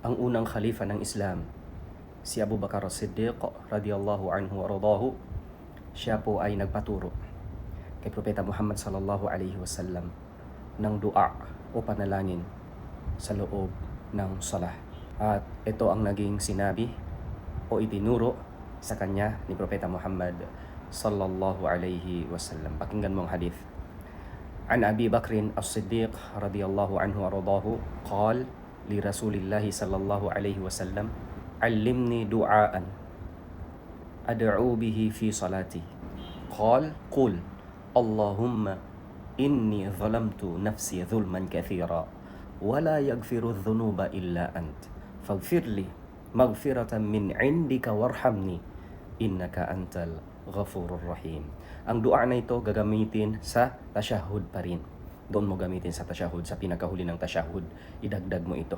ang unang khalifa ng Islam, si Abu Bakar as-Siddiq radiyallahu anhu wa radahu, siya po ay nagpaturo kay Propeta Muhammad sallallahu alaihi wasallam ng dua o panalangin sa loob ng salah. At ito ang naging sinabi o itinuro sa kanya ni Propeta Muhammad sallallahu alaihi wasallam. Pakinggan mo ang hadith. An Abi Bakr as-Siddiq radiyallahu anhu wa radahu qala li Rasulillahi sallallahu alaihi wasallam, allimni du'aan ad'u bihi fi salati. Qala qul Allahumma inni zalamtu nafsi zulman kathira wa la yaghfiru dhunuba illa ant faghfirli maghfiratan min indika warhamni innaka antal ghafurur rahim. Ang dua na ito gagamitin sa tashahhud pa rin. Doon mo gamitin sa tashahhud, sa pinakahuli ng tashahhud, idagdag mo ito.